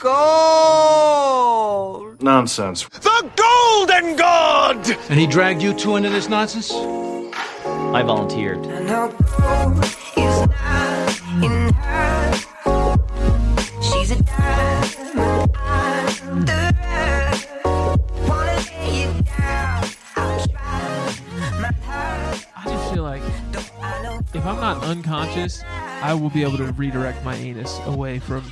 gold. Nonsense. The golden god! And he dragged you two into this nonsense? I volunteered. And her gold is not in her. She's a diamond under her. Wanna lay it down. I'll try my heart. I just feel like if I'm not unconscious, I will be able to redirect my anus away from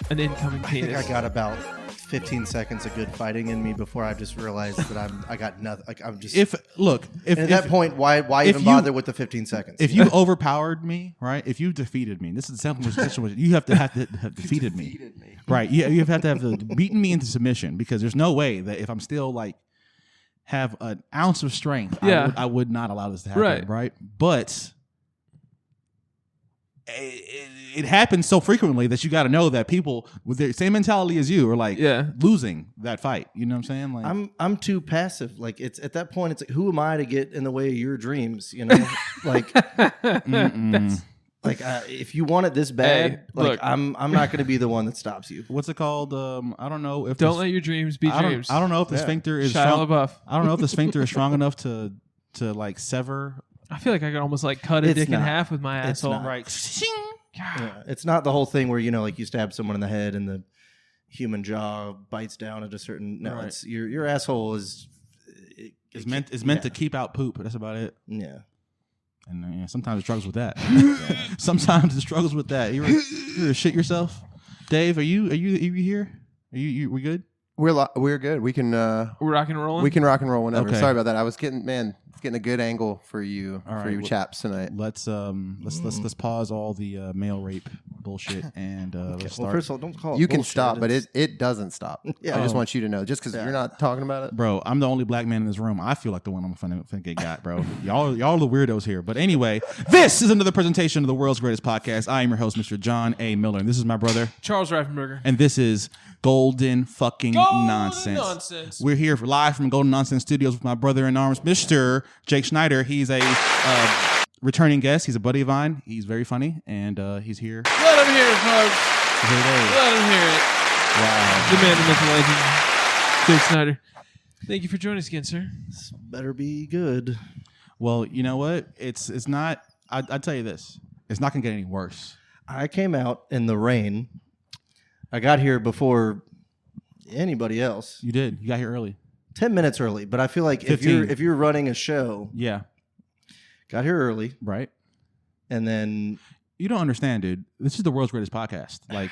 an incoming penis. I think I got about 15 seconds of good fighting in me before I just realized that I got nothing. Like I'm just. If at that point, why even bother with the 15 seconds? If you overpowered me, right? If you defeated me, this is the simple situation. You have to have defeated me, right? You have to beaten me into submission because there's no way that if I'm still like have an ounce of strength, I would not allow this to happen, right? But it happens so frequently that you got to know that people with the same mentality as you are like losing that fight. You know what I'm saying? Like I'm too passive. Like it's at that point, it's like, who am I to get in the way of your dreams? You know, like if you want it this bad, look, I'm not going to be the one that stops you. What's it called? I don't know if don't let your dreams be dreams. I don't know if the sphincter is Shia strong. LaBeouf. I don't know if the sphincter is strong enough to like sever. I feel like I could almost like cut a dick in half with my It's asshole. not. Right. Yeah, it's not the whole thing where like you stab someone in the head and the human jaw bites down at a certain. No, it's your asshole is meant to keep out poop. That's about it. Yeah. And sometimes it struggles with that. Sometimes it struggles with that. You ever shit yourself, Dave? Are you here? We good? We're good. We can we're rock and rolling. We can rock and roll whenever. Okay. Sorry about that. I was getting a good angle for you chaps tonight. Let's pause all the male rape bullshit and let's start. Well, first of all, don't call it You can bullshit. stop, but it doesn't stop. Yeah. I just want you to know, just because you're not talking about it, bro. I'm the only black man in this room. I feel like the one I'm finna get got, bro. Y'all are the weirdos here. But anyway, this is another presentation of the world's greatest podcast. I am your host, Mr. John A. Miller, and this is my brother Charles Reifenberger, and this is Golden Fucking Nonsense. We're here live from Golden Nonsense Studios with my brother in arms, Mr. Jake Schneider. He's a returning guest. He's a buddy of mine. He's very funny, and he's here. Let him hear it, folks. Let him hear it. Wow. The man, the myth, the legend, Jake Schneider. Thank you for joining us again, sir. This better be good. Well, you know what? It's not. I'll tell you this. It's not gonna get any worse. I came out in the rain. I got here before anybody else. You did. You got here early. 10 minutes early, but I feel like 15. if you're running a show, got here early, right? And then you don't understand, dude. This is the world's greatest podcast. Like,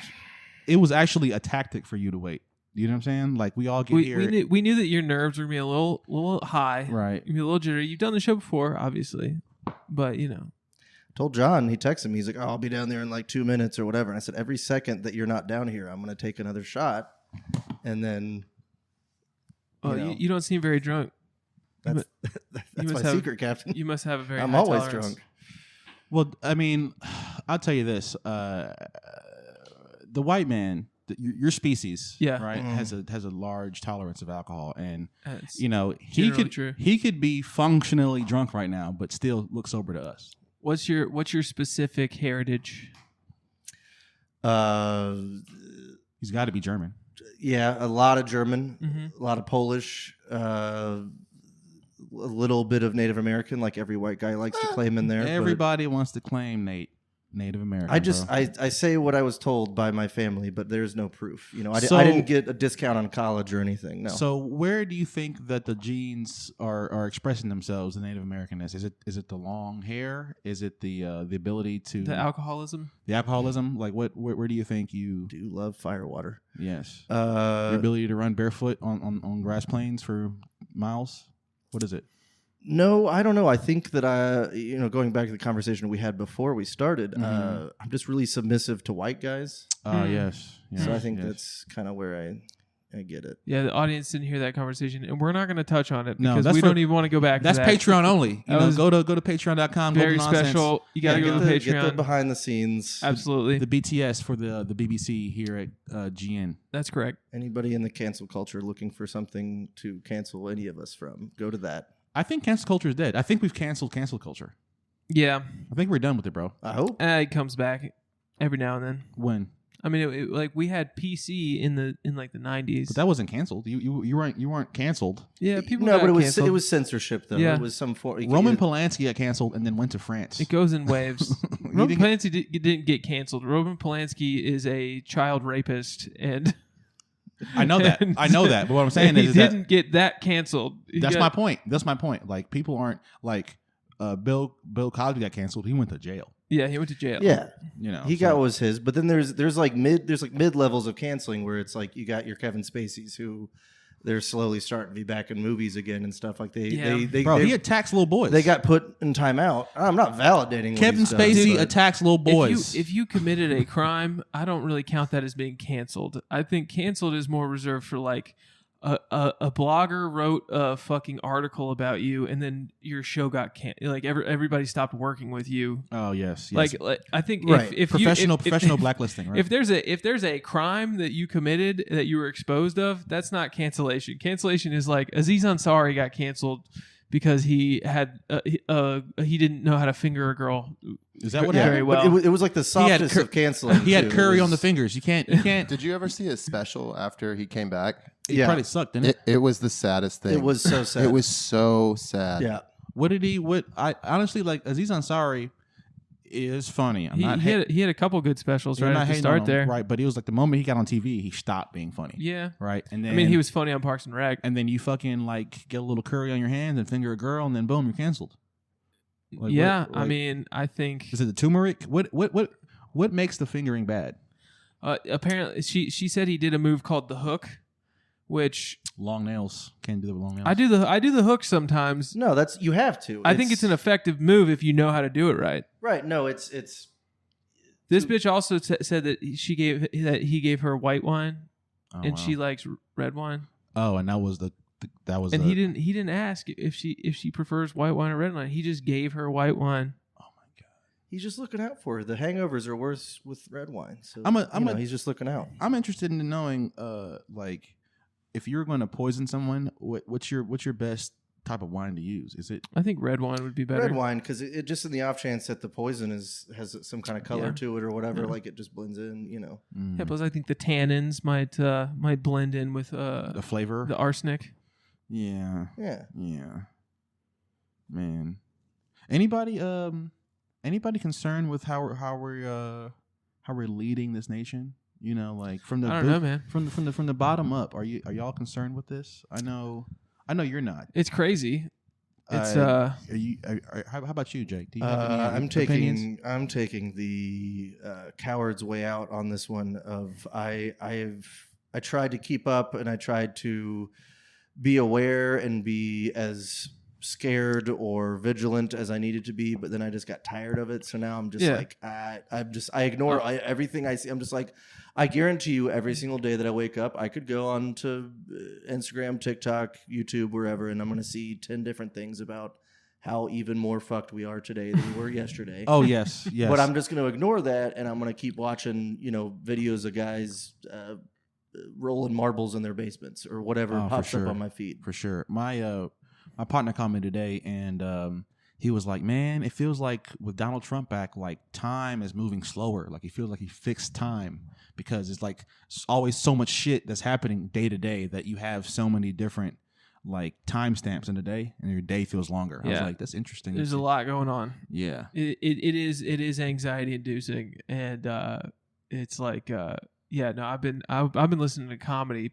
it was actually a tactic for you to wait. You know what I'm saying? Like, we all get here. We knew that your nerves were gonna be a little high, right? You'd be a little jittery. You've done the show before, obviously, but you know. Told John, he texted me. He's like, I'll be down there in like 2 minutes or whatever. And I said, every second that you're not down here, I'm going to take another shot. And then, you don't seem very drunk. That's my secret, Captain. You must have a very I'm high always tolerance. drunk. Well, I mean, I'll tell you this. The white man, your species, right, has a large tolerance of alcohol. And, he could be functionally drunk right now, but still look sober to us. What's your specific heritage? He's got to be German. Yeah, a lot of German, a lot of Polish, a little bit of Native American, like every white guy likes to claim in there. Everybody wants to claim Native American. I say what I was told by my family, but there's no proof. You know, I didn't get a discount on college or anything. No. So where do you think that the genes are expressing themselves in Native Americanness? Is it the long hair? Is it the ability to the alcoholism? The alcoholism? Like where do you think you do love firewater? Yes. Your ability to run barefoot on grass plains for miles? What is it? No, I don't know. I think that going back to the conversation we had before we started, I'm just really submissive to white guys. Yes. So I think that's kind of where I get it. Yeah, the audience didn't hear that conversation, and we're not going to touch on it No, because we don't even want to go back. That's to that. Patreon only. Go to patreon.com. Very special. You got to go to the Patreon. Get the behind the scenes. Absolutely. The BTS for the BBC here at GN. That's correct. Anybody in the cancel culture looking for something to cancel any of us from, go to that. I think cancel culture is dead. I think we've canceled cancel culture. Yeah. I think we're done with it, bro. I hope. It comes back every now and then. When? I mean, like we had PC in like the 90s. But that wasn't canceled. You weren't canceled. Yeah, people. No, got but canceled. it was censorship though. Yeah. It was some form. Roman Polanski got canceled and then went to France. It goes in waves. Roman didn't Polanski didn't get canceled. Roman Polanski is a child rapist, and I know that. I know that. But what I'm saying he is that didn't get that canceled. that's my point. That's my point. Like people aren't like Bill Cosby got canceled. He went to jail. Yeah, he went to jail. Yeah, he got so- what was his. But then there's like mid levels of canceling where it's like you got your Kevin Spaceys who they're slowly starting to be back in movies again and stuff like they Bro, he attacks little boys. They got put in timeout. I'm not validating Kevin what he's Spacey done, attacks little boys. If you committed a crime, I don't really count that as being canceled. I think canceled is more reserved for like a blogger wrote a fucking article about you, and then your show got like everybody stopped working with you. Oh yes. Like I think Right. if professional blacklisting. Right. If there's a crime that you committed that you were exposed of, that's not cancellation. Cancellation is like Aziz Ansari got canceled because he had he didn't know how to finger a girl. Is that what Yeah, happened? well. but it was like the softest of canceling. He had too. curry It on the was- fingers. You can't. Did you ever see his special after he came back? It Yeah. probably sucked, didn't it? It was the saddest thing. It was so sad. It was so sad. Yeah. What did he? What I honestly like. Aziz Ansari is funny. I'm not. He had a couple good specials I'm right not at the hating on start him, there. right? But he was like the moment he got on TV, he stopped being funny. Yeah. Right. And then I mean, he was funny on Parks and Rec. And then you fucking like get a little curry on your hands and finger a girl, and then boom, you're canceled. Like, Yeah, what- I like- mean, I think Is it the turmeric? What makes the fingering bad? apparently she said he did a move called the hook, which Long nails. Can't do that with long nails. I do the hook sometimes. No, that's you have to. I think it's an effective move if you know how to do it right. right. No, it's This bitch also said that he gave her white wine, Oh, and wow. she likes red wine. Oh, and that was And he didn't ask if she prefers white wine or red wine. He just gave her white wine. he's just looking out for her. The hangovers are worse with red wine. So he's just looking out. I'm interested in knowing, like, if you're going to poison someone, what's your best type of wine to use? Is it? I think red wine would be better. Red wine, because it just in the off chance that the poison has some kind of color Yeah. to it or whatever, Yeah. like it just blends in. Yeah, plus I think the tannins might blend in with The flavor. the arsenic. Yeah. Yeah. Yeah. Man. Anybody concerned with how we're leading this nation? You know, like from the I don't know, man. From the bottom up. Are y'all concerned with this? I know you're not. It's crazy. It's Are you? How about you, Jake? Do you have any opinions? I'm taking the coward's way out on this one. I tried to keep up and I tried to be aware and be as scared or vigilant as I needed to be, but then I just got tired of it. So now I'm just like I ignore everything I see. I'm just like, I guarantee you every single day that I wake up, I could go on to Instagram, TikTok, YouTube, wherever, and I'm going to see 10 different things about how even more fucked we are today than we were yesterday. Oh yes, yes. But I'm just going to ignore that, and I'm going to keep watching, videos of guys rolling marbles in their basements or whatever pops up on my feed. For sure. My partner called me today, and he was like, "Man, it feels like with Donald Trump back, like time is moving slower. Like he feels like he fixed time because it's like always so much shit that's happening day to day that you have so many different like timestamps in the day, and your day feels longer." I was like, "That's interesting." There's a lot going on. Yeah. It is anxiety inducing, and it's like no, I've been listening to comedy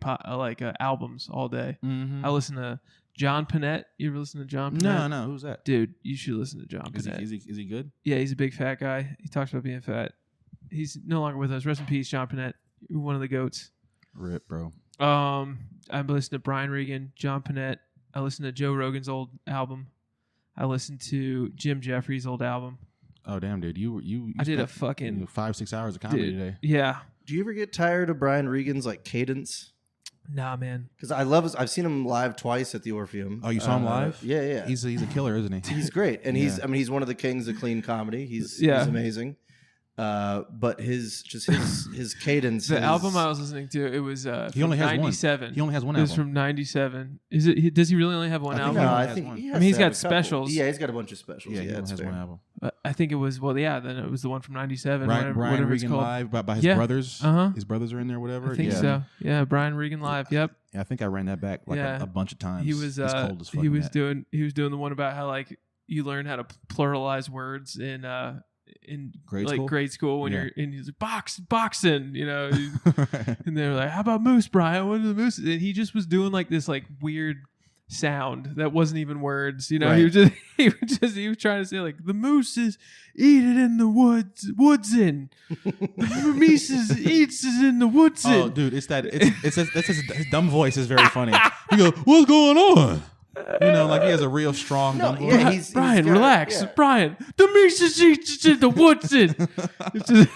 albums all day. Mm-hmm. I listen to John Panette. You ever listen to John Panette? No. Who's that? Dude, you should listen to John Is Panette. he good? Yeah, he's a big fat guy. He talks about being fat. He's no longer with us. Rest in peace, John Panette. You're one of the goats. Rip, bro. I've listened to Brian Regan, John Panette. I listened to Joe Rogan's old album. I listened to Jim Jeffries' old album. Oh damn, dude! You I did a spent, fucking 5-6 hours of comedy today. Yeah. Do you ever get tired of Brian Regan's like cadence? Nah, man. Because I've seen him live twice at the Orpheum. Oh, you saw him live? Yeah. He's a killer, isn't he? He's great, and Yeah. he's one of the kings of clean comedy. He's Yeah. amazing. But his cadence. The album I was listening to, it was He only has 97. one. He only has one It was album. from 97. Is it? Does he really only have one I think album? No, only I has think one. he I has mean, he's to have got a couple. specials. Yeah, he's got a bunch of specials. Yeah, he only that's has fair. one album. I think it was. Well, yeah. Then it was the one from 97. Brian whatever it's Regan called. Live by his Yeah. brothers. Uh-huh. His brothers are in there, whatever. I think yeah. so. Yeah, Brian Regan Live. Yep. Yeah, I think I ran that back like Yeah. a bunch of times. He was. It's cold as fuck. He was Matt. doing. He was doing the one about how like you learn how to pluralize words in grade school when Yeah. you're in boxing, you know. And they were like, "How about moose, Brian? What are the moose?" And he just was doing like this like weird sound that wasn't even words, you know. Right. He was trying to say like the moose is eating in the woods in the meese eats is in the woods in. Oh, dude, it's his dumb voice is very funny. He goes, "What's going on?" You know, like he has a real strong dumb voice. yeah, he's Brian, got- relax. yeah. Brian, the meese eats in the woods in. It's just,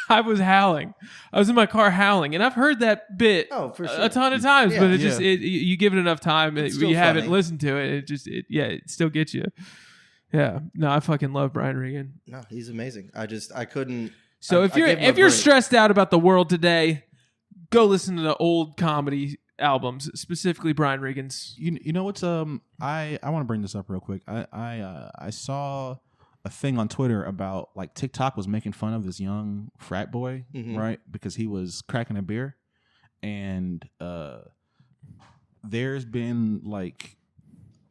I was howling. I was in my car howling, and I've heard that bit Oh, for a sure. ton of times. Yeah. but it just you give it enough time, It's you still haven't funny. listened to it. It still gets you. Yeah, no, I fucking love Brian Regan. No, he's amazing. I couldn't. So I if you're gave him a you're break. stressed out about the world today, go listen to the old comedy albums, specifically Brian Regan's. You know what's I want to bring this up real quick. I saw a thing on Twitter about like TikTok was making fun of this young frat boy, Mhm. right? Because he was cracking a beer, and there's been like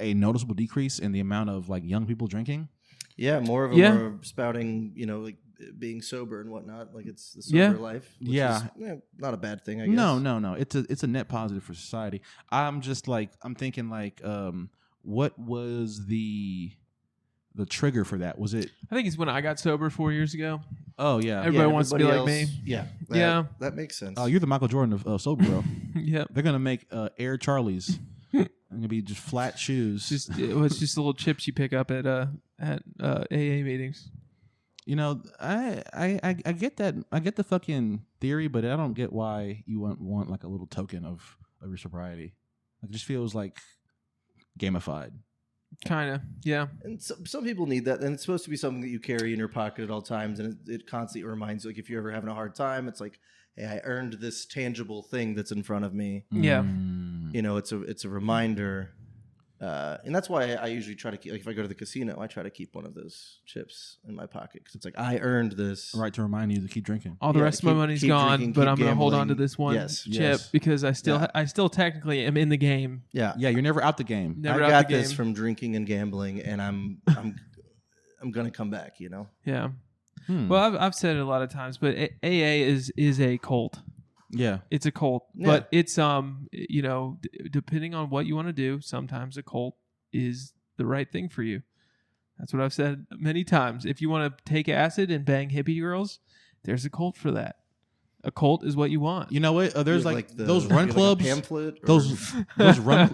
a noticeable decrease in the amount of like young people drinking. Yeah, more of them Yeah. are spouting, like being sober and whatnot. Like it's the sober Yeah. life. Which Yeah. is, not a bad thing. I guess. No. It's a net positive for society. I'm thinking like, what was the trigger for that? Was it? I think it's when I got sober 4 years ago. Oh yeah. Everybody wants to be like else- me. Yeah, Yeah. that makes sense. Oh, you're the Michael Jordan of sober, bro. Yep. They're gonna make Air Charlies. They're gonna be just flat shoes. It's just the little chips you pick up at AA meetings. You know, I get that. I get the fucking theory, but I don't get why you want like a little token of your sobriety. It just feels like gamified. Kind of, yeah. And some people need that, and it's supposed to be something that you carry in your pocket at all times, and it constantly reminds you. Like if you're ever having a hard time, it's like, hey, I earned this tangible thing that's in front of me. Yeah. It's a reminder, and that's why I usually try to keep. Like if I go to the casino, I try to keep one of those chips in my pocket because it's like I earned this. Right, to remind you to keep drinking. All the Yeah, rest of my keep- money's keep gone, drinking, but keep I'm going to hold on to gambling. this one Yes. chip Yes. because I Yeah. still technically am in the game. Yeah, Yeah, you're never out the game. Never I out got the this game. from drinking and gambling, and I'm gonna come back. Yeah. Hmm. Well, I've said it a lot of times, but AA is a cult. Yeah. It's a cult, Yeah. but it's depending on what you want to do, sometimes a cult is the right thing for you. That's what I've said many times. If you want to take acid and bang hippie girls, there's a cult for that. A cult is what you want. You know what? There's You have, like the- those you run have, clubs. like a pamphlet. Or,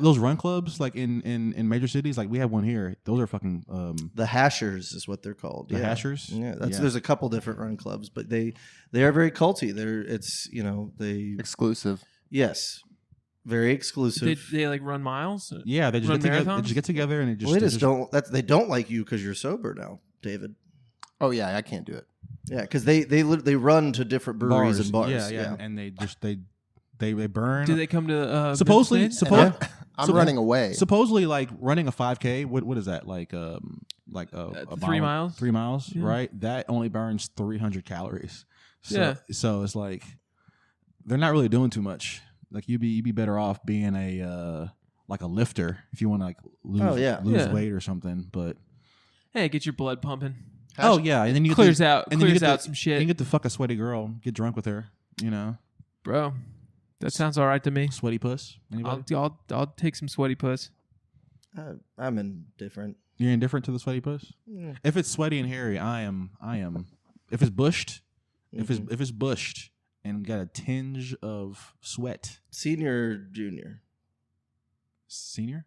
Those run clubs like in major cities. Like we have one here. Those are fucking the hashers is what they're called. The yeah. hashers? Yeah, Yeah. there's a couple different run clubs, but they are very culty. They Exclusive. yes, very exclusive. They like run miles. yeah. They just Run get together. They marathons? just get together and it just well, they they just don't. They don't like you because you're sober now, David. Oh yeah, I can't do it. Yeah, because they run to different breweries and bars. Yeah. And they just they burn. Do they come to supposedly Vince Vane? supposed I'm running away. supposedly like running a 5K. What is that like? A 3 miles? 3 miles, Yeah. right? That only burns 300 calories. So, Yeah. So it's like they're not really doing too much. Like you'd be better off being a like a lifter if you want to like lose Yeah. weight or something. But Hey, get your blood pumping. oh yeah, and then you get Clears to, out and then you clears get to- out some shit, You get to fuck a sweaty girl, get drunk with her. You know, bro. That sounds all right to me. sweaty puss. Anybody? I'll take some sweaty puss. I'm indifferent. You're indifferent to the sweaty puss. Yeah. If it's sweaty and hairy, I am. If it's bushed, Mm-hmm. if it's bushed and got a tinge of sweat, Senior, junior, senior.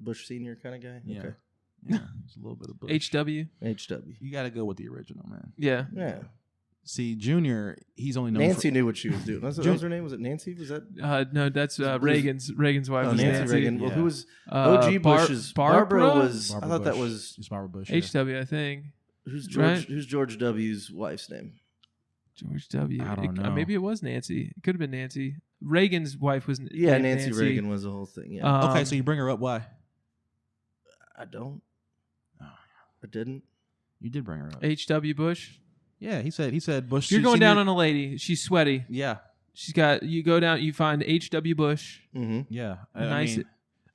Bush senior kind of guy. Yeah. Okay. Yeah, it's a little bit of bush. HW. HW. You got to go with the original, man. Yeah. Yeah. See, Junior, he's only known Nancy for, knew what she was doing. What was her name? Was it Nancy? Was that? No, that's Reagan's wife. Oh, was Nancy Reagan. Well, yeah. who was OG Bush's? Barbara was. Barbara I thought that Bush. was It's Barbara Bush. Yeah. HW, I think. Who's George? Right? Who's George W.'s wife's name? George W. I don't know. Maybe it was Nancy. It could have been Nancy. Reagan's wife was Yeah, named Nancy Reagan was the whole thing. Yeah, Okay, so you bring her up. Why? I don't. Oh. I didn't. You did bring her up. H.W. Bush. Yeah, he said Bush. You're going down on a lady. She's sweaty. Yeah, She's got. You go down. You find H.W. Bush. Mm-hmm. yeah. Nice.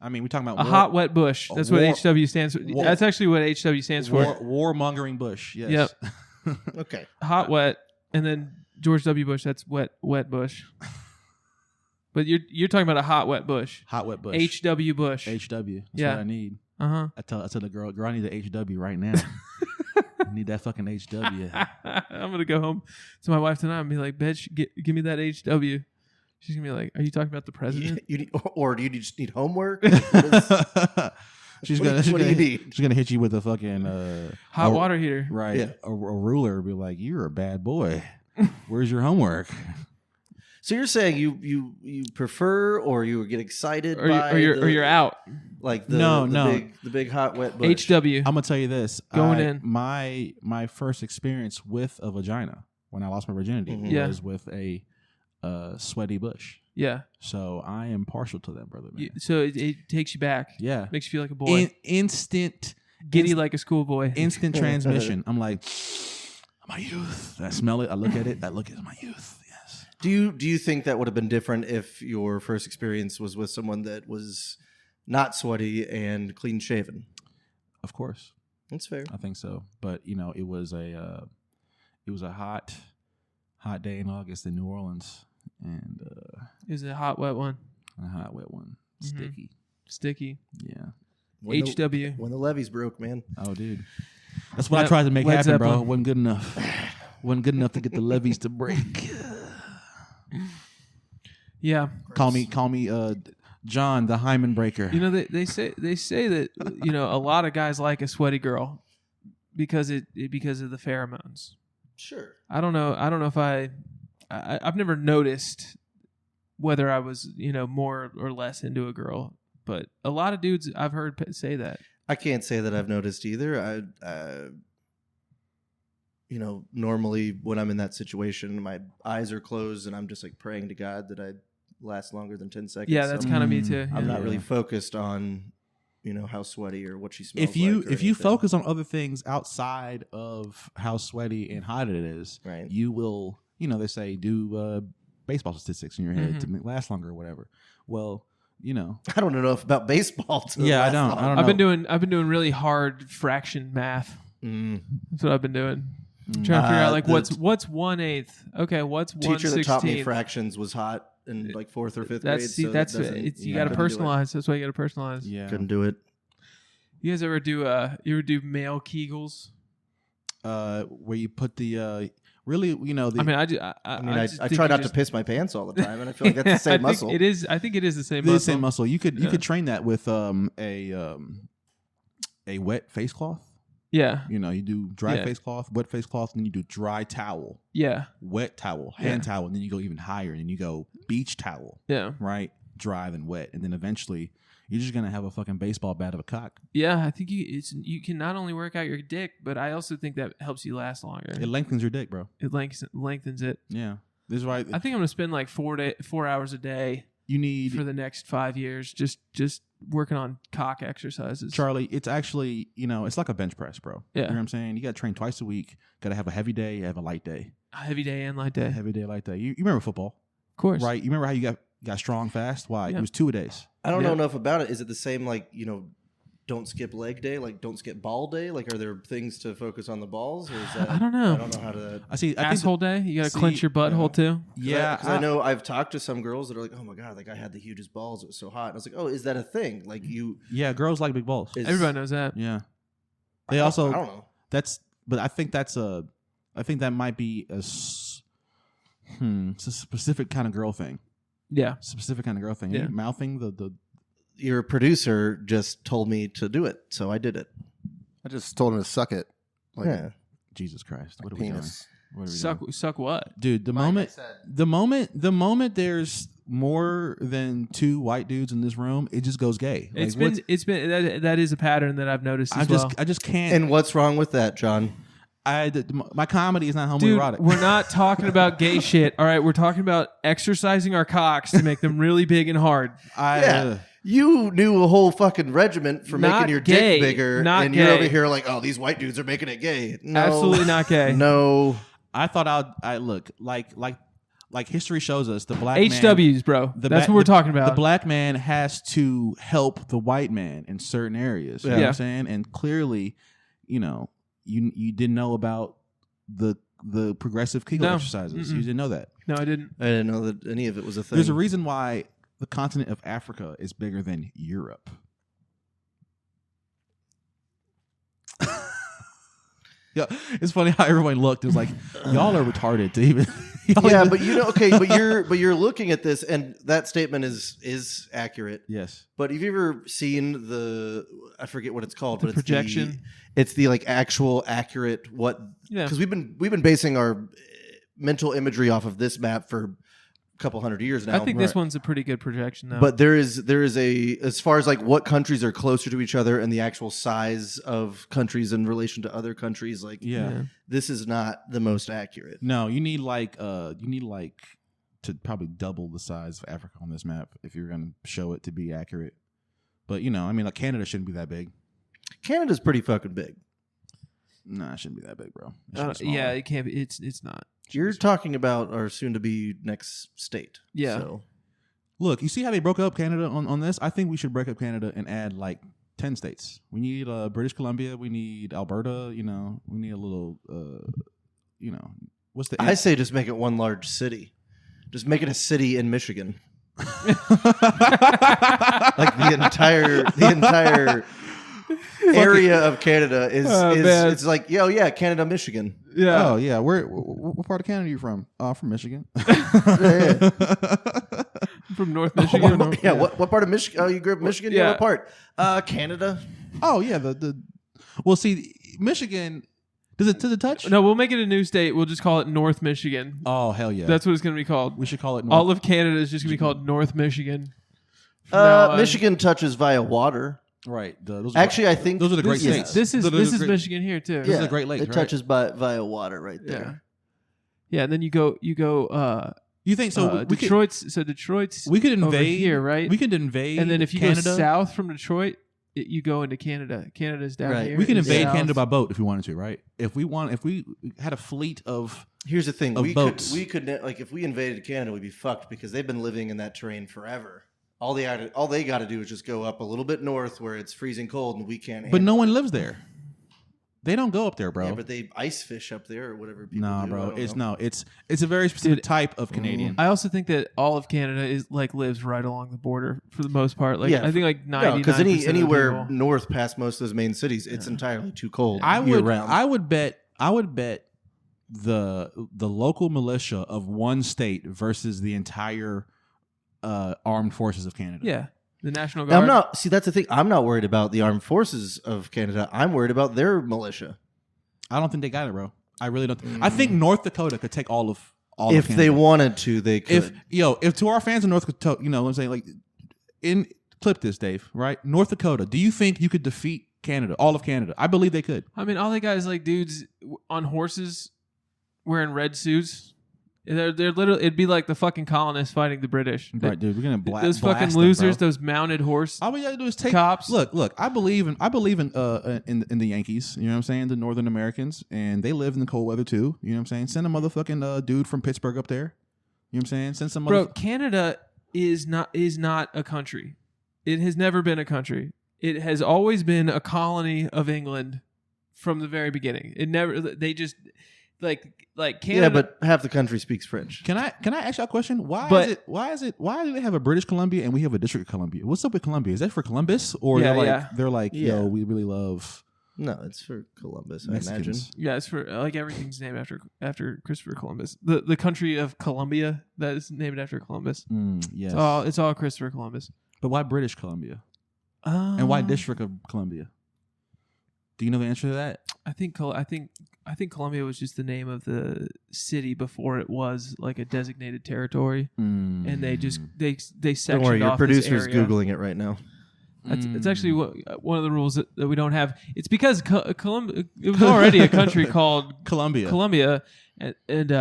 I mean, we're talking about A hot, wet Bush. That's what HW stands for. That's actually what HW stands for. Warmongering Bush. Yes. Yep. Okay. Hot, wet, and then George W. Bush. That's wet Bush. But you're talking about a hot, wet Bush. Hot, wet Bush. H.W. Bush. HW. That's Yeah. what I need. Uh-huh. I tell the girl, I need the HW right now. I need that fucking HW. I'm gonna go home to my wife tonight and be like, "Bitch, give me that HW." She's gonna be like, "Are you talking about the president?" You need, or do you just need homework? She's What do you need? She's gonna hit you with a fucking Hot water heater. right? Yeah. A ruler. Be like, you're a bad boy. Where's your homework? So you're saying you prefer or you get excited Or by you're out. like the No. the big hot wet bush. HW. I'm gonna tell you this. Going in. My first experience with a vagina when I lost my virginity Mhm. Yeah. was with a sweaty bush. Yeah. So I am partial to that, brother. Man. So it takes you back. Yeah. Makes you feel like a boy. Instant Giddy like a schoolboy. instant transmission. I'm like, my youth. I smell it. I look at it. I look at my youth. Yes. Do you think that would have been different if your first experience was with someone that was not sweaty and clean shaven? Of course. That's fair. I think so. But it was a hot day in August in New Orleans, and It was a hot, wet one. a hot wet one, Mhm. Sticky. yeah. When HW. when the levees broke, man. Oh, dude, that's what I Yep. tried to make Led happen, bro. Zeppelin. Wasn't good enough. Wasn't good enough to get the levees to break. Yeah. Call me, John, the hymen breaker. You know, they say that a lot of guys like a sweaty girl because of the pheromones. Sure. I don't know if I've never noticed whether I was more or less into a girl, but a lot of dudes I've heard say that. I can't say that I've noticed either. Normally when I'm in that situation, my eyes are closed and I'm just like praying to God that I last longer than 10 seconds. Yeah, that's So kind of me too. I'm Yeah. not really focused on, how sweaty or what she smells if you like or if you anything. focus on other things outside of how sweaty and hot it is, Right. you will. They say do baseball statistics in your head Mm-hmm. to last longer or whatever. Well, I don't know enough about baseball. To Yeah, I last don't- long. I don't know. I've been doing really hard fraction math. Mm. That's what I've been doing. I'm trying to figure out like the what's 1/8. Okay, what's 1/16? Teacher that taught me fractions was hot in like fourth or fifth grade. So that doesn't- you yeah, got to couldn't do it. personalize. That's why you got to personalize. yeah. Couldn't do it. You guys ever do male Kegels? Where you put the really, the I mean, I I try not to piss my pants all the time, and I feel like that's the same muscle. It is. I think it is the same the muscle. same muscle. You could train that with a wet face cloth. Yeah. You do dry Yeah. face cloth, wet face cloth, and then you do dry towel, Yeah. wet towel, hand towel, and then you go even higher, and then you go beach towel, Yeah. right? Dry then wet, and then eventually you're just gonna have a fucking baseball bat of a cock. Yeah. I think you can not only work out your dick, but I also think that helps you last longer. It lengthens your dick, bro. It lengthens it. Yeah, this is why I think I'm gonna spend like 4 hours a day you need for the next 5 years just working on cock exercises. Charlie. It's actually it's like a bench press, bro. Yeah. You know what I'm saying? You got to train twice a week. Got to have a heavy day, have a light day. A heavy day and light A day. heavy day, light day. You remember football, Of course. right? You remember how you got strong fast? Why? Yeah. It was 2 a days. I don't know Yeah. enough about it. Is it the same like don't skip leg day, like don't skip ball day? Like are there things to focus on the balls, or is that I don't know. I don't know how to. I see. I think Asshole day. You got to See, clench your butthole too. yeah, because I know I've talked to some girls that are like, oh my god, like I had the hugest balls, it was so hot. And I was like, oh, is that a thing? Like you, yeah, girls like big balls. is, Everybody knows that. Yeah, they I also don't know. but I think that might be it's a specific kind of girl thing. Yeah. Specific kind of girl thing. Yeah. You mouthing the Your producer just told me to do it, so I did it. I just told him to suck it. Like Yeah. Jesus Christ. What are penis. we doing? What are we doing? Suck what? Dude, the moment there's more than 2 white dudes in this room, it just goes gay. Like, It's been that is a pattern that I've noticed as well. I just can't. And what's wrong with that, John? My comedy is not Dude, homoerotic. we're not talking about gay shit. All right, we're talking about exercising our cocks to make them really big and hard. You knew a whole fucking regiment for Not making your gay. dick bigger, Not and you're gay. over here like, oh, these white dudes are making it gay. No, Absolutely not gay. No. I thought I look like history shows us the black HWs, man, bro. That's what we're talking about. The black man has to help the white man in certain areas. You know what I'm saying? And clearly, you didn't know about the progressive Kegel exercises. You didn't know that. No, I didn't. I didn't know that any of it was a thing. There's a reason why the continent of Africa is bigger than Europe. Yeah, it's funny how everyone looked. It was like, y'all are retarded to even. Yeah, but but you're looking at this, and that statement is accurate. Yes. But have you ever seen I forget what it's called, but projection? It's the like actual accurate what? Yeah. Because we've been basing our mental imagery off of this map for couple hundred years now. I think this one's a pretty good projection though. But there is a, as far as like what countries are closer to each other and the actual size of countries in relation to other countries, like this is not the most accurate. No, you need like to probably double the size of Africa on this map if you're going to show it to be accurate. But I mean, like Canada shouldn't be that big. Canada's pretty fucking big. Nah, it shouldn't be that big, bro. Yeah, it can't be. It's not. You're talking about our soon-to-be next state. Yeah. So. Look, you see how they broke up Canada on this? I think we should break up Canada and add like 10 states. We need British Columbia. We need Alberta. We need a little, what's the... I say just make it one large city. Just make it a city in Michigan. Like the entire area of Canada is it's like, Canada, Michigan. Yeah. Oh yeah. What part of Canada are you from? From Michigan. From North Michigan. What part of Michigan? Oh, you grew up in Michigan? Yeah. What part? Canada. Oh yeah. Well, see, Michigan. Does it touch? No, we'll make it a new state. We'll just call it North Michigan. Oh hell yeah. That's what it's going to be called. We should call it. All of Canada is just going to be called North Michigan. Michigan touches via water. Right. I think those are the Great States. This is Michigan here too. Those are the Great Lakes. It touches via water right there. Yeah, and then you go. You think so? Detroit's. We could invade over here, right? We could invade. And then if you Canada, go south from Detroit, you go into Canada. Canada's down here. We can invade south. Canada by boat if we wanted to, right? If we had a fleet of. Here's the thing: boats. we could like if we invaded Canada, we'd be fucked because they've been living in that terrain forever. All they got to do is just go up a little bit north where it's freezing cold and we can't. But no one lives there. They don't go up there, bro. Yeah, but they ice fish up there or whatever. People nah, do. bro. It's a very specific type of Canadian. I also think that all of Canada lives right along the border for the most part. I think like 99%. Because anywhere north past most of those main cities, it's entirely too cold. Year round. I would bet the local militia of one state versus the entire armed forces of Canada. Yeah. The National Guard. That's the thing. I'm not worried about the armed forces of Canada. I'm worried about their militia. I don't think they got it, bro. I really don't. I think North Dakota could take all of if Canada. They wanted to, they could. If to our fans in North Dakota, what I'm saying, like, clip this, Dave, right? North Dakota, do you think you could defeat Canada, all of Canada? I believe they could. I mean, all they got is like dudes on horses wearing red suits. They're literally. It'd be like the fucking colonists fighting the British. Right, dude. We're gonna blast those fucking losers. Them, those mounted horse. All we gotta do is take cops. Look. I believe in the Yankees. You know what I'm saying? The Northern Americans, and they live in the cold weather too. You know what I'm saying? Send a motherfucking dude from Pittsburgh up there. You know what I'm saying? Send some. Bro, Canada is not a country. It has never been a country. It has always been a colony of England from the very beginning. It never. They just. Like Canada. Yeah, but half the country speaks French. Can I ask you a question? Why do they have a British Columbia and we have a District of Columbia? What's up with Columbia? Is that for Columbus or they're like yo, we really love? No, it's for Columbus. Mexicans. I imagine. Yeah, it's for everything's named after Christopher Columbus. The country of Columbia that is named after Columbus. Yes, it's all Christopher Columbus. But why British Columbia? And why District of Columbia? Do you know the answer to that? I think Columbia was just the name of the city before it was like a designated territory, and they sectioned Don't worry, your off producer's this area. Googling it right now. It's actually one of the rules that we don't have. It's because Colombia, it was already a country called Colombia, and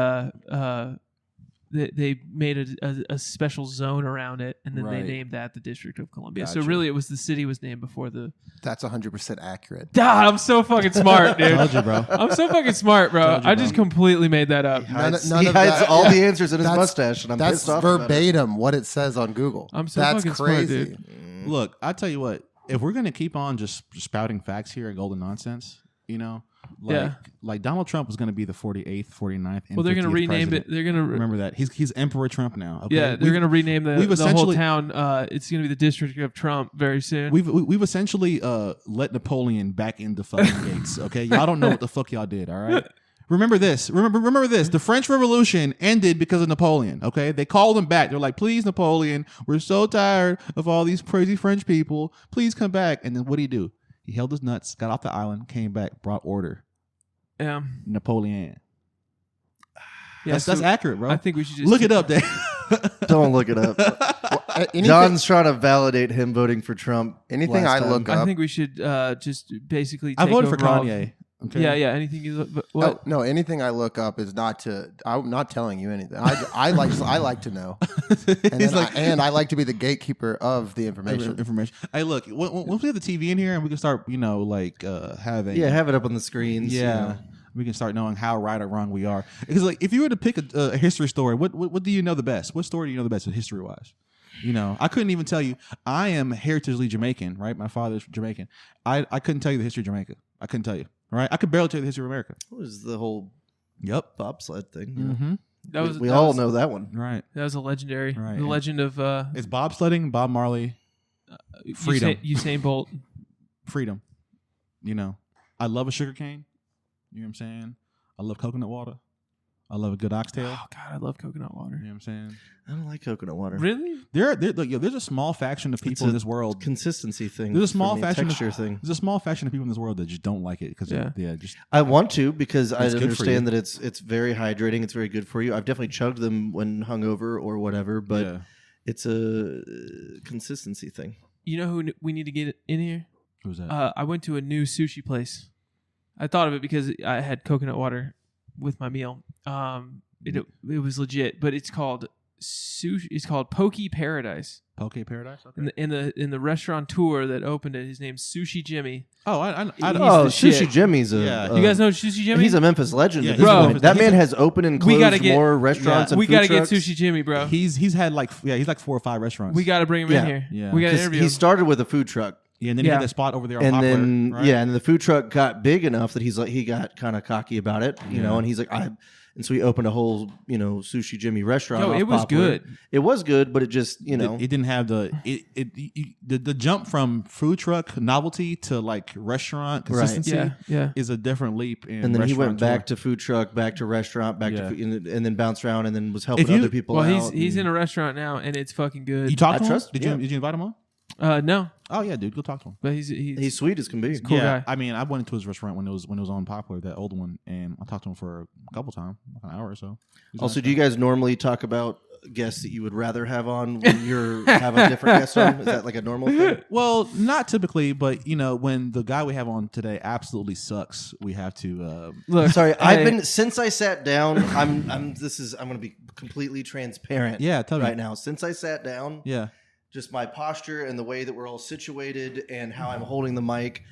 they made a special zone around it, and then they named that the District of Columbia. Gotcha. So really, it was the city was named before the. That's 100% accurate. God, I'm so fucking smart, dude. Told you, bro. I'm so fucking smart, bro. Told you, I just completely made that up. He hides None of that- all the answers in his That's- mustache, and I'm That's pissed off about it. verbatim what it says on Google. I'm so That's fucking smart, crazy. dude. Look, I tell you what. If we're gonna keep on just spouting facts here at Golden Nonsense, like Donald Trump was gonna be the 48th, 49th. And Well, they're gonna 50th rename president. it. They're gonna Remember that he's Emperor Trump now. Okay? Yeah, they're gonna rename the whole essentially- town. It's gonna be the District of Trump very soon. We've essentially let Napoleon back into fucking gates. Okay, y'all don't know what the fuck y'all did. All right. Remember this. Remember this. The French Revolution ended because of Napoleon. Okay, they called him back. They're like, "Please, Napoleon, we're so tired of all these crazy French people. Please come back." And then what did he do? He held his nuts, got off the island, came back, brought order. Yeah, Napoleon. yeah. That's accurate, bro. I think we should just Look it up, Dave. Don't look it up. John's trying to validate him voting for Trump. Anything last I look time. up. I think we should just basically. I take voted for over all- Kanye. Okay. Yeah, yeah. Anything you look. What? No, anything I look up is not to. I'm not telling you anything. I like to know, and I like to be the gatekeeper of the information. Hey, look. Once we have the TV in here, and we can start, having have it up on the screens. Yeah. you know. We can start knowing how right or wrong we are. Because, like, if you were to pick a history story, what do you know the best? What story do you know the best history wise? I couldn't even tell you. I am heritagely Jamaican, right? My father's Jamaican. I couldn't tell you the history of Jamaica. I couldn't tell you. Right? I could barely tell you the history of America. What was the whole bobsled thing? Mm-hmm. That was we that all was- know that one. Right. That was a legendary. Right. The legend of It's bobsledding, Bob Marley, freedom. Usain Bolt. freedom. I love a sugar cane. You know what I'm saying? I love coconut water. I love a good oxtail. Oh God, I love coconut water. You know what I'm saying? I don't like coconut water. Really? There's a small faction of people in this world. Consistency thing. There's a small for me, faction texture thing. There's a small faction of people in this world that just don't like it because I want to because I It's good for understand you. that it's very hydrating. It's very good for you. I've definitely chugged them when hungover or whatever, but it's a consistency thing. You know who we need to get in here? Who's that? I went to a new sushi place. I thought of it because I had coconut water with my meal. It was legit, but it's called sushi. It's called Poke Paradise. Poke Paradise. Okay. In the restaurateur that opened it, his name's Sushi Jimmy. Oh, I He's Oh, the Sushi shit. Jimmy's You guys know Sushi Jimmy? He's a Memphis legend. Yeah, at he's this a point. Memphis- That he's man a- has opened and We gotta closed get- more restaurants and we food gotta get trucks. Sushi Jimmy, bro. He's had he's like 4 or 5 restaurants. We gotta bring him Yeah. in here. Yeah. We gotta 'Cause interview he him. started with a food truck. Yeah, and then he Yeah. had that spot over there on And Poplar, then right? and then the food truck got big enough that he got kind of cocky about it, you know, and he's like, and so he opened a whole, Sushi Jimmy restaurant. Yo, off it was Poplar. good. It was good, but it just, It didn't have the jump from food truck novelty to like restaurant consistency Yeah. is a different leap. In and then he went back restaurateur. to food truck, back to restaurant, back Yeah. to food, and then bounced around, and then was helping If you- other people Well, out. he's and- in a restaurant now, and it's fucking good. You talked to I him? trust- Did yeah. you invite him on? No, Oh yeah, dude, go talk to him. but he's He's sweet as can be. cool yeah, guy. I mean, I went into his restaurant when it was on Poplar, that old one, and I talked to him for a couple times, like an hour or so. He was a Also, nice do you guy. guys normally talk about guests that you would rather have on when you're have a different guest on? Is that like a normal thing? Well, not typically, but when the guy we have on today absolutely sucks, we have to. Look, Sorry, I- I've been since I sat down. I'm going to be completely transparent. Yeah, tell me. right now. Since I sat down, Yeah, just my posture and the way that we're all situated and how I'm holding the mic.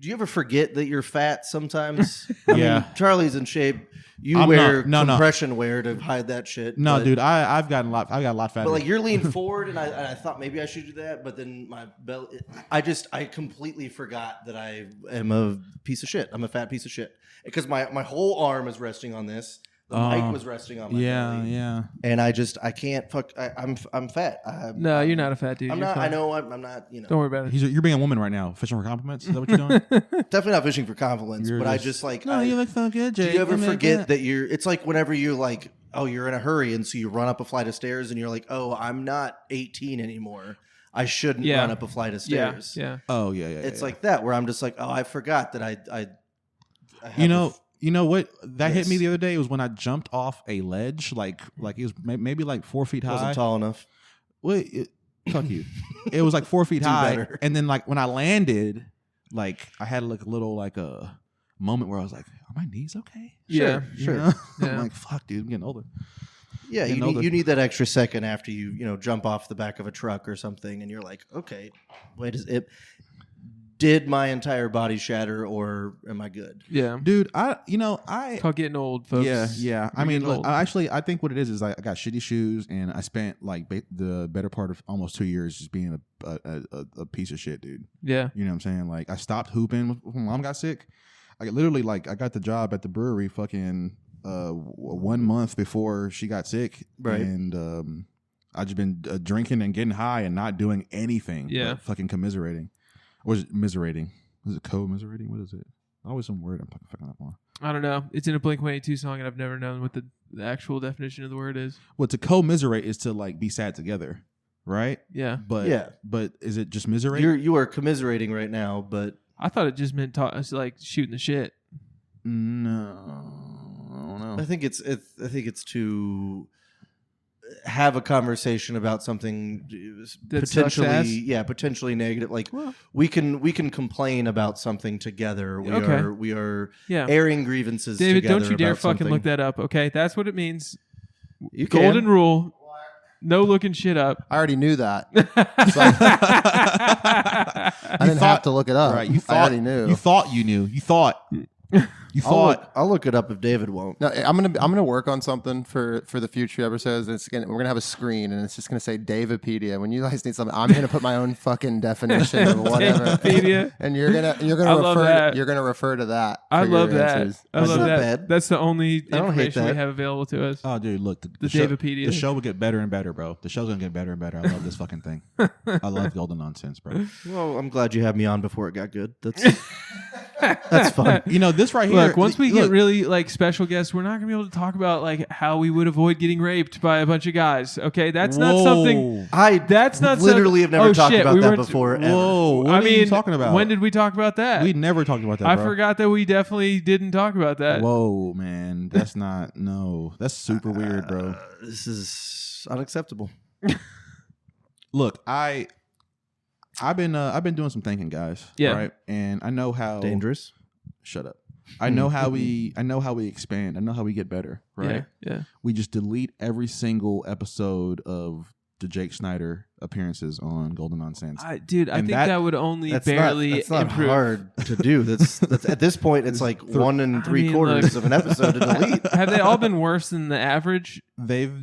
Do you ever forget that you're fat sometimes? I Yeah. mean, Charlie's in shape. You I'm wear not. No. compression wear to hide that shit. no, but, dude, I got a lot fatter. But like you're leaning forward, and I thought maybe I should do that, but then my belly. I completely forgot that I am a piece of shit. I'm a fat piece of shit because my whole arm is resting on this. The mic was resting on my belly. yeah. And I can't fuck. I'm fat. no, you're not a fat dude. I'm You're not. fine. I know. I'm not. Don't worry about it. You're being a woman right now, fishing for compliments. Is that what you're doing? Definitely not fishing for compliments, You're but I just- just like. No, you look so good, Jake. Do you ever You look forget good. that you're? It's like whenever you're like, oh, you're in a hurry, and so you run up a flight of stairs, and you're like, oh, I'm not 18 anymore. I shouldn't Yeah. run up a flight of stairs. Yeah. Oh yeah. It's like that where I'm just like, oh, I forgot that I have You know what? That hit me Yes. the other day was when I jumped off a ledge, like it was maybe like 4 feet high. wasn't tall enough. Well, Fuck you. It was like 4 feet Do high. better. And then like when I landed, like I had like a little like a moment where I was like, are my knees okay? Yeah, You know? Yeah. I'm like, fuck, dude, I'm getting older. Yeah, You you know, need, the- you need that extra second after you jump off the back of a truck or something, and you're like, okay, wait, did my entire body shatter, or am I good? Yeah. Dude, I It's called getting old, folks. Yeah. I We're mean, getting look, old. I think what it is I got shitty shoes, and I spent like the better part of almost 2 years just being a piece of shit, dude. Yeah. You know what I'm saying? Like I stopped hooping when mom got sick. I literally I got the job at the brewery fucking 1 month before she got sick, Right. And I just been drinking and getting high and not doing anything. Yeah. but fucking commiserating. Or is it miserating? Is it co-miserating? What is it? Always some word I'm fucking up on. I don't know. It's in a Blink-182 song, and I've never known what the actual definition of the word is. Well, to commiserate is to like be sad together, right? Yeah. But is it just miserate? You are commiserating right now, but I thought it just meant like shooting the shit. No, I don't know. I think it's to have a conversation about something That sucks ass? potentially negative. Like Well, we can complain about something together. Okay. We are yeah. airing grievances. David, together don't you dare about fucking something. look that up, okay? That's what it means. You can. Golden rule. No looking shit up. I already knew that. So I didn't have to look it up. Right? You thought I already knew. You thought you knew. You thought. You thought. I'll look it up if David won't. No, I'm gonna work on something for the future episodes. We're gonna have a screen, and it's just gonna say Davipedia. When you guys need something, I'm gonna put my own fucking definition of whatever. Davipedia. And you're gonna I love that. refer to that. I for your love that. answers. I That's love not that. bad. That's the only I don't hate information we that. have available to us. Oh, dude, look. The Davipedia. The show will get better and better, bro. The show's gonna get better and better. I love this fucking thing. I love golden nonsense, bro. Well, I'm glad you had me on before it got good. That's fun. You know this right here. Look, once we get really like special guests, we're not gonna be able to talk about like how we would avoid getting raped by a bunch of guys. Okay, that's not something. That's not literally some- have never oh, talked shit, about we that weren't- before. Ever. Whoa! What I are mean, you talking about? when did we talk about that? We never talked about that. I bro. forgot that we definitely didn't talk about that. Whoa, man, that's not no. That's super weird, bro. This is unacceptable. Look, I've been doing some thinking, guys. Yeah. Right, and I know how Dangerous. Shut up. I know how we expand. I know how we get better. Right. Yeah. We just delete every single episode of the Jake Schneider appearances on Golden Nonsense. Dude, I And think that- that would only That's barely not improve. hard to do. That's at this point it's like 1 3/4 look. of an episode to delete. Have they all been worse than the average? They've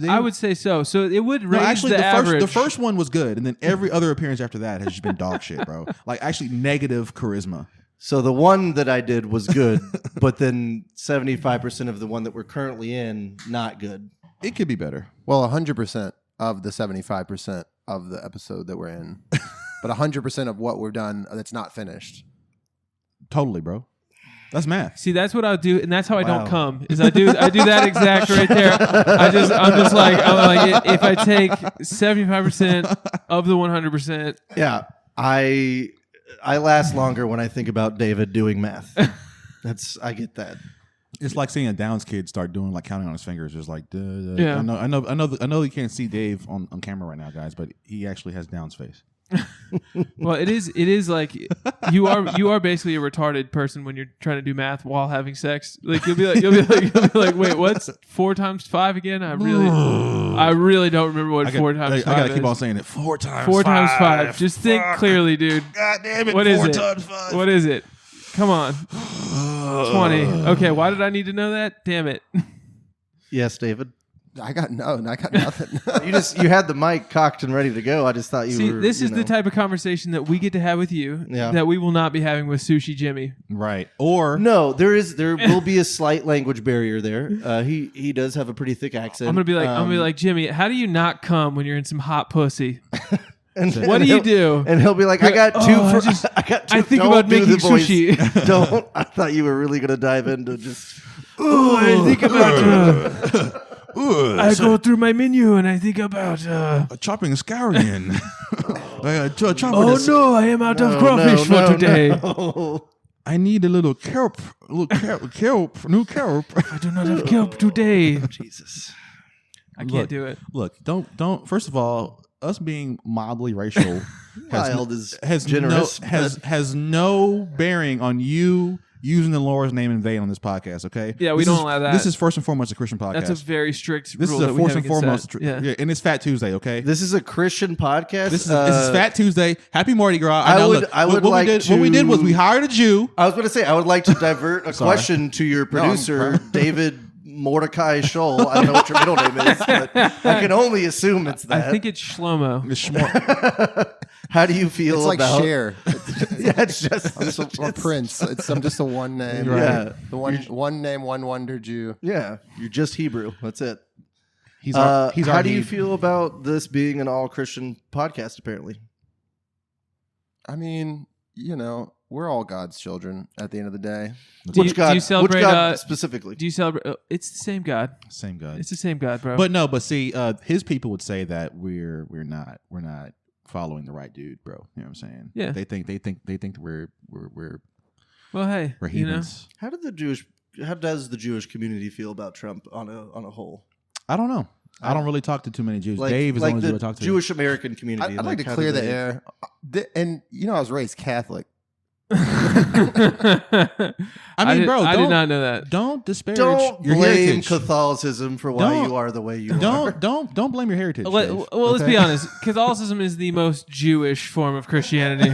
I would say so. So it would raise no, actually, the average. the first one was good, and then every other appearance after that has just been dog shit, bro. Like actually negative charisma. So the one that I did was good, but then 75% of the one that we're currently in not good. It could be better. Well, 100% of the 75% of the episode that we're in, but 100% of what we've done that's not finished. Totally, bro. That's math. See, that's what I do, and that's how I Wow. don't come. Is I do that exact right there. I'm just like if I take 75% of the 100%. Yeah, I last longer when I think about David doing math. I get that. It's like seeing a Downs kid start doing like counting on his fingers. Just like, duh, duh. Yeah. I know you can't see Dave on camera right now, guys, but he actually has Downs face. Well, it is like you are basically a retarded person when you're trying to do math while having sex. Like you'll be like, wait, what's 4 times 5 again? I really don't remember what 4 times 5 I gotta is. keep on saying it. 4 times 4 times 5. Just think clearly, dude. God damn it! What 4 is it? times 5. What is it? Come on. 20. Okay, why did I need to know that? Damn it. Yes, David. I got nothing. You had the mic cocked and ready to go. I just thought you See, were. this is the type of conversation that we get to have with you Yeah. that we will not be having with Sushi Jimmy. Right. Or No, there will be a slight language barrier there. He does have a pretty thick accent. I'm gonna be like, Jimmy, how do you not come when you're in some hot pussy? and, What do you do? And he'll be like, I got two. I got two. I think don't about do making the voice. sushi. Don't. I thought you were really gonna dive into just. Oh, I think about. I go through my menu and I think about. chopping a scallion. Oh no, I am out of crawfish for today. No. I need a little kelp, new kelp. I do not have kelp today. Jesus. I can't do it. Look, don't. First of all, us being mildly racial Mild is has generous, no, but- has no bearing on you using the Lord's name in vain on this podcast. Okay. Yeah, we This don't is- allow that. This is first and foremost a Christian podcast. That's a very strict This rule is a that we first have and foremost, against that. Yeah. and it's Fat Tuesday. Okay. This is a Christian podcast. This is Fat Tuesday. Happy Mardi Gras. I Now, would- look, I would what like what we did was we to- hired a Jew. I was going to say, I would like to divert a question to your producer, David Mordecai Scholl. I don't know what your middle name is, but I can only assume it's that. I think it's Shlomo. How do you feel It's like about Cher. Yeah, it's just, I'm just a prince. I'm just a one name. Right. Yeah. The one name, one wonder Jew. yeah, you're just Hebrew. That's it. He's our how do you Hebrew. feel about this being an all Christian podcast? Apparently, I mean, we're all God's children at the end of the day. Do which you- God? do you celebrate, which God specifically? Do you celebrate? It's the same God. Same God. It's the same God, bro. But see, his people would say that we're not following the right dude, bro. You know what I'm saying? Yeah. They think that we're well, hey, heathens. How does the Jewish community feel about Trump on a whole? I don't know. I don't really talk to too many Jews. Like, Dave is like the only the Jew I talk to. Jewish American community. I'd like to how clear do the they- air. And I was raised Catholic. I mean, bro, I did don't- not know that. Don't disparage Don't your blame heritage. Catholicism for why Don't- you are the way you are. Don't blame your heritage. Well, Dave. let's Okay? be honest. Catholicism is the most Jewish form of Christianity.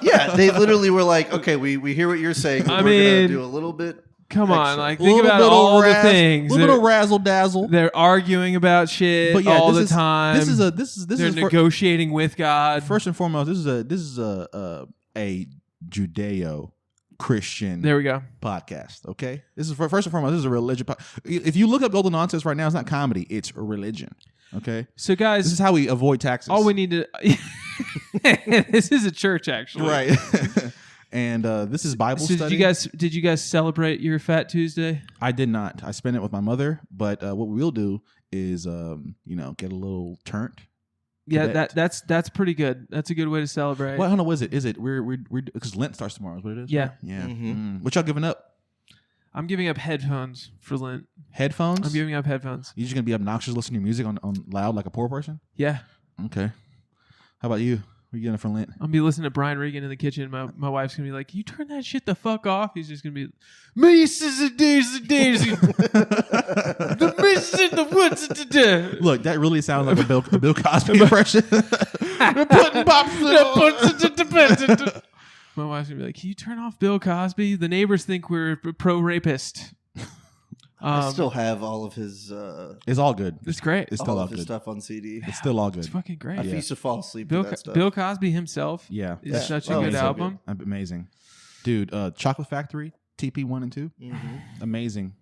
Yeah, they literally were like, okay, we hear what you're saying, but I we're mean, gonna do a little bit. Come on, extra. like think about all the things. A little bit of razzle dazzle. They're arguing about shit But yeah, all this the is- time. This is They're negotiating with God. first and foremost. This is a Judeo Christian There we go. podcast. Okay, this is first and foremost. This is a religion. If you look up Golden Nonsense right now, it's not comedy. It's a religion. Okay, So, guys, this is how we avoid taxes. all we need to. This is a church, actually. right. And this is Bible So study. did you guys celebrate your Fat Tuesday? I did not. I spent it with my mother. But what we'll do is, get a little turnt. Yeah, That- that's pretty good. That's a good way to celebrate. Well, I don't know. What is it? Is it we're because Lent starts tomorrow? Is what it is? Yeah. right? Yeah. Mhm. What y'all giving up? I'm giving up headphones for Lent. Headphones? I'm giving up headphones. You just gonna be obnoxious listening to music on loud like a poor person? Yeah. Okay. How about you? What are you getting for Lent? I'm gonna be listening to Brian Regan in the kitchen. My wife's gonna be like, "You turn that shit the fuck off." He's just gonna be, "Maces and daisy daisy, the miss in the woods." Look, that really sounds like a Bill Cosby impression. Putting pops. My wife's gonna be like, "Can you turn off Bill Cosby? The neighbors think we're pro rapist." I still have all of his It's all good. It's great. It's still all all of his good. stuff on CD. It's still all good. It's fucking great. I used to fall asleep Bill to that stuff. Bill Cosby himself Yeah. is such a Oh, good he's so album. Amazing. Dude, Chocolate Factory, TP 1 and 2. Mhm. Amazing.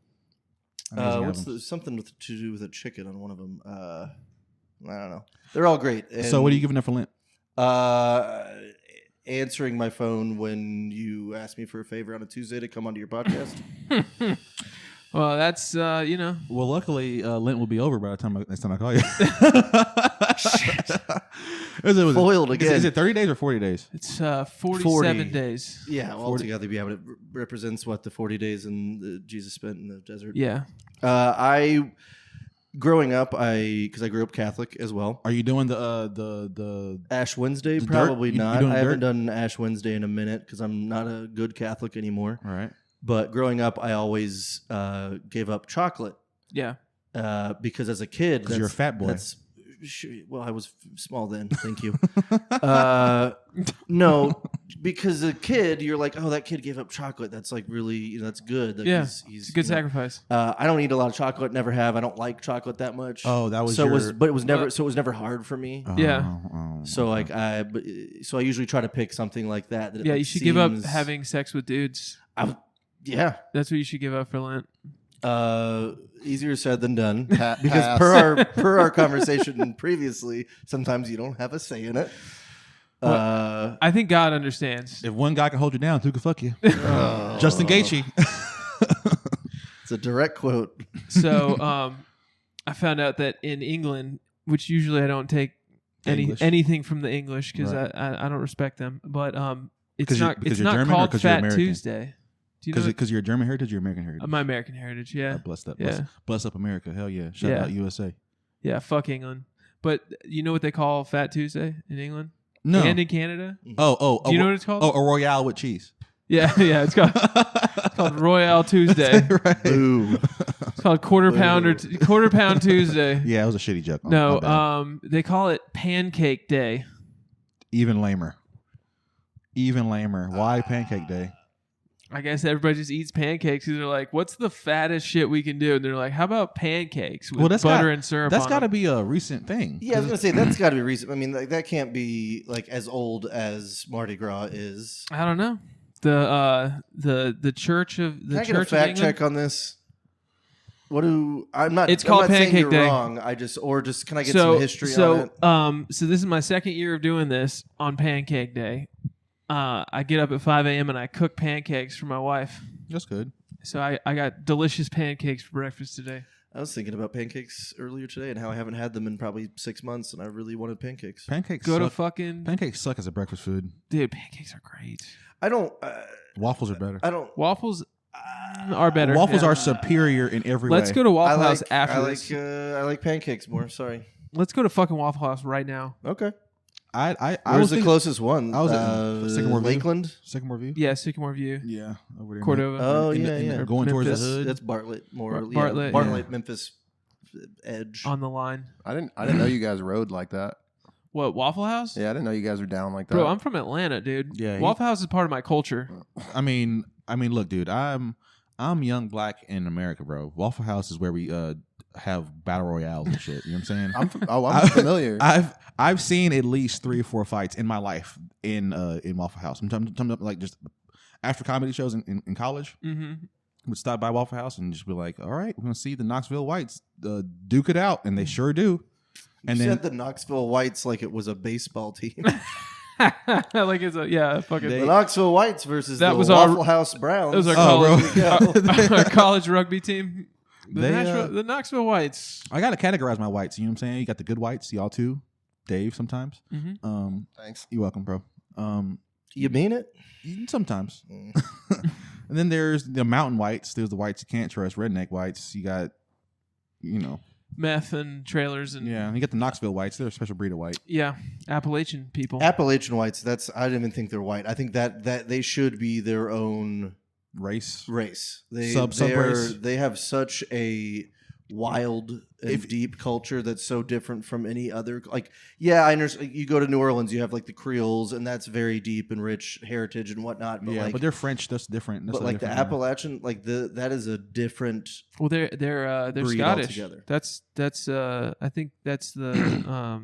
What's albums. something to do with a chicken on one of them? I don't know. They're all great. So what are you giving up for Lent? Answering my phone when you ask me for a favor on a Tuesday to come onto your podcast. Well, that's Well, luckily, Lent will be over by the time next time I call you. Foiled again. Is it 30 days or 40 days? it's 47 40. days. Yeah, altogether, it represents what the 40 days Jesus spent in the desert. Yeah. Growing up, because I grew up Catholic as well. Are you doing the Ash Wednesday, The dirt? probably You not. doing I haven't dirt? done Ash Wednesday in a minute because I'm not a good Catholic anymore. all right? But growing up, I always gave up chocolate Yeah. because as a kid, 'Cause you're a fat boy. Well, I was small then. Thank you. No, because as a kid, you're like, oh, that kid gave up chocolate. That's like really, that's good. Like Yeah. he's It's a good you know, sacrifice. I don't eat a lot of chocolate. Never have. I don't like chocolate that much. Oh, that was so. your- But it was never. So it was never hard for me. Yeah. So like I usually try to pick something like that. Yeah, you should give up seems- having sex with dudes. Yeah, That's what you should give up for Lent. easier said than done. Pass. Because per our conversation previously, sometimes you don't have a say in it. I think God understands. If one guy can hold you down, two can fuck you. Justin Gaethje. It's a direct quote. So I found out that in England, which usually I don't take English. anything from the English because Right. I don't respect them, but it's 'Cause you- not because it's you're not German or called 'cause you're Fat American? Tuesday. Do you know? Because you're German heritage, you're American heritage. My American heritage, yeah. God bless that. Yeah. Bless up America. Hell yeah. Shout Yeah. out USA. Yeah, fuck England. But you know what they call Fat Tuesday in England? No. And in Canada? Oh. Do you know what it's called? Oh, a Royale with cheese. Yeah. It's called Royale Tuesday. Right. Boom. It's called Quarter Pound Tuesday. Yeah, it was a shitty joke. No, My bad. they call it Pancake Day. Even lamer. Why Pancake Day? I guess everybody just eats pancakes because they're like, what's the fattest shit we can do? And they're like, how about pancakes with butter and syrup That's on got to them? be a recent thing. Yeah, I was gonna say that's got to be recent. I mean, like, that can't be like as old as Mardi Gras is. I don't know. The Church of the Can I get a Church of fact England? check on this? I'm not. It's I'm called not saying Pancake you're Day. Wrong. Can I get some history on it? So this is my second year of doing this on Pancake Day. I get up at 5 a.m. and I cook pancakes for my wife. That's good. So I got delicious pancakes for breakfast today. I was thinking about pancakes earlier today and how I haven't had them in probably 6 months, and I really wanted pancakes. Pancakes suck as a breakfast food. Dude, pancakes are great. I don't. Waffles are better. I don't. Waffles are better. Waffles yeah. are superior in every way. Let's go to Waffle I House like, after I this. like. I like pancakes more. Sorry. Let's go to fucking Waffle House right now. Okay. I Where's was the closest one? I was at Sycamore View. Lakeland. Sycamore View. Yeah, Sycamore View. Yeah, over there. Cordova. Oh, In yeah, the- yeah. Going towards the Memphis. hood. That's Bartlett. Bartlett, Bartlett, Memphis edge. On the line. I didn't know you guys rode like that. What, Waffle House? Yeah, I didn't know you guys were down like that. Bro, I'm from Atlanta, dude. Yeah, Waffle House is part of my culture. I mean, look, dude. I'm young black in America, bro. Waffle House is where we have battle royales and shit. You know what I'm saying? I'm familiar. I've seen at least 3 or 4 fights in my life in Waffle House. I'm talking like just after comedy shows in college. Mm-hmm. Would stop by Waffle House and just be like, "All right, we're gonna see the Knoxville Whites duke it out," and they sure do. And You then said the Knoxville Whites like it was a baseball team. Like it's a fucking. The Knoxville Whites versus That the was our- Waffle House Browns. That was our Oh, college, our college rugby team. They, The Knoxville Whites. I gotta categorize my whites. You know what I'm saying? You got the good whites, y'all too. Dave sometimes. Mm-hmm. Thanks. You're welcome, bro. You mean it? Sometimes. And then there's the mountain whites. There's the whites you can't trust, redneck whites. You got, Meth and trailers and yeah. You got the Knoxville whites. They're a special breed of white. yeah, Appalachian people. Appalachian Whites. I didn't even think they're white. I think that they should be their own Race. Sub-race. They have such a wild and deep culture that's so different from any other. Like, yeah, I understand. You go to New Orleans, you have like the Creoles, and that's very deep and rich heritage and whatnot. But Yeah, like, but they're French. That's different. That's but a like the different, Appalachian, like that is a different. Well, they're breed Scottish. altogether. That's I think that's the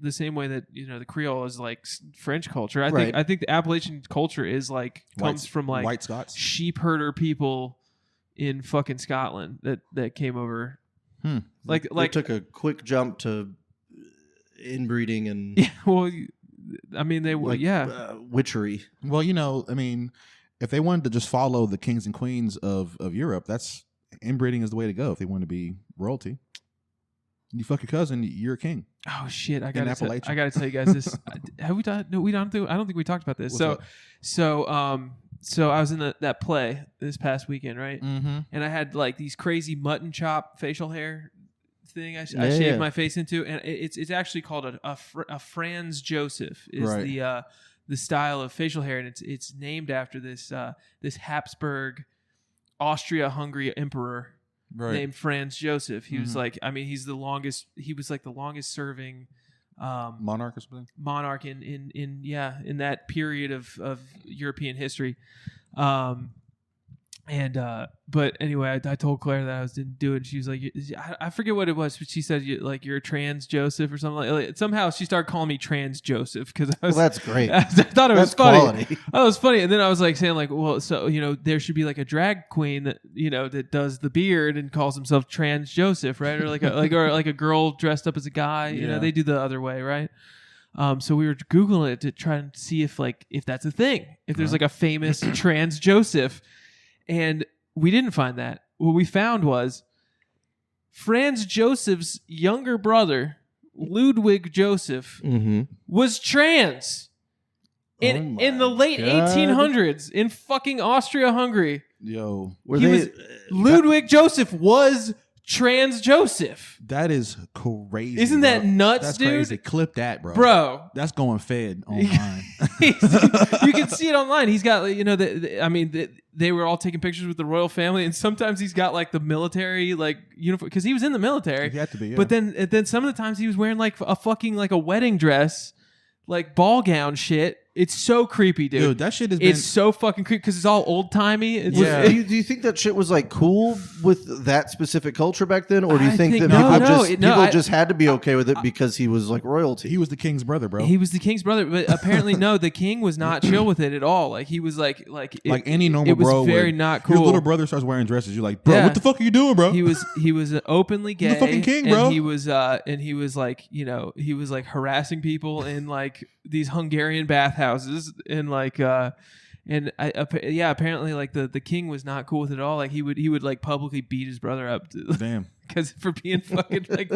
the same way that the Creole is like French culture. Right. I think the Appalachian culture is like comes from like white Scots. sheep herder people in fucking Scotland that came over. Like They took a quick jump to inbreeding and yeah, well, I mean they were witchery. Well, I mean, if they wanted to just follow the kings and queens of Europe, that's inbreeding is the way to go. If they want to be royalty, you fuck your cousin, you're a king. Oh shit! I gotta tell you guys this. Have we done? No, I don't think we talked about this. So I was in that play this past weekend, right? Mm-hmm. And I had like these crazy mutton chop facial hair thing I shaved my face into, and it's actually called a Franz Joseph is Right. the style of facial hair, and it's named after this Habsburg Austria-Hungary emperor. Right. Named Franz Joseph. He was like, he was like the longest serving Monarch or something. monarch in that period of European history. But anyway, I told Claire that I didn't do it. And she was like, I forget what it was, but she said you're trans Joseph or something like somehow she started calling me trans Joseph because That's great. I thought it was That's funny. quality. Oh, it was funny. And then I was like saying like, well, so there should be like a drag queen that that does the beard and calls himself trans Joseph, right? Or like a girl dressed up as a guy. Yeah. They do the other way, right? So we were Googling it to try and see if that's a thing, if there's like a famous trans Joseph, and we didn't find that. What we found was Franz Joseph's younger brother, Ludwig Joseph, was trans in the late 1800s in fucking Austria-Hungary. Yo, Ludwig Joseph was trans Joseph. That is crazy. Isn't that bro. nuts, That's dude? crazy. Clip that, bro. Bro. That's going fed online. You can see it online. He's got, you know, they were all taking pictures with the royal family, and sometimes he's got like the military like uniform because he was in the military. He had to be, yeah. But then some of the times he was wearing like a fucking like a wedding dress, like ball gown shit. It's so creepy, dude. Dude, that shit has been. It's so fucking creepy because it's all old timey. Do you think that shit was like cool with that specific culture back then, or do you I think that think- people just had to be okay with it because he was like royalty? He was the king's brother, bro. He was the king's brother, but apparently no, the king was not chill with it at all. Like he was like any normal it was bro. very would. not cool. Your little brother starts wearing dresses. You're like, bro, Yeah. what the fuck are you doing, bro? He was openly gay. He's the fucking king, and bro. he was like, you know, he was like harassing people in like these Hungarian bathhouses and like apparently like the king was not cool with it at all. Like he would like publicly beat his brother up Damn. because for being fucking like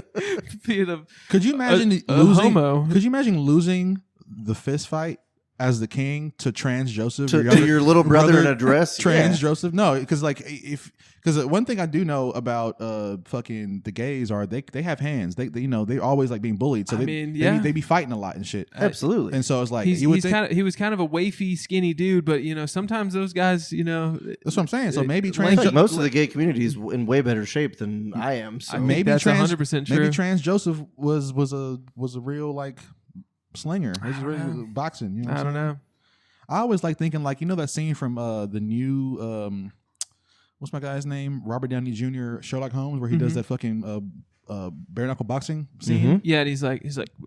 being a Could you imagine a losing? homo. Could you imagine losing the fist fight as the king to trans Joseph? To your little brother in a dress? Trans Joseph? No, because like because one thing I do know about fucking the gays are they have hands. They you know they're always like being bullied. So they be fighting a lot and shit. Absolutely. And so it's like he you would was kind of a wafy, skinny dude, but you know sometimes those guys, you know, that's what I'm saying. So maybe I trans feel like most of the gay community is in way better shape than I am. So maybe that's trans 100% true. Maybe trans Joseph was a real like slinger. He was real boxing. You know what I I'm don't saying? know. I always like thinking like you know that scene from the new what's my guy's name, Robert Downey Jr. Sherlock Holmes, where he does that fucking bare knuckle boxing scene. Yeah, and he's like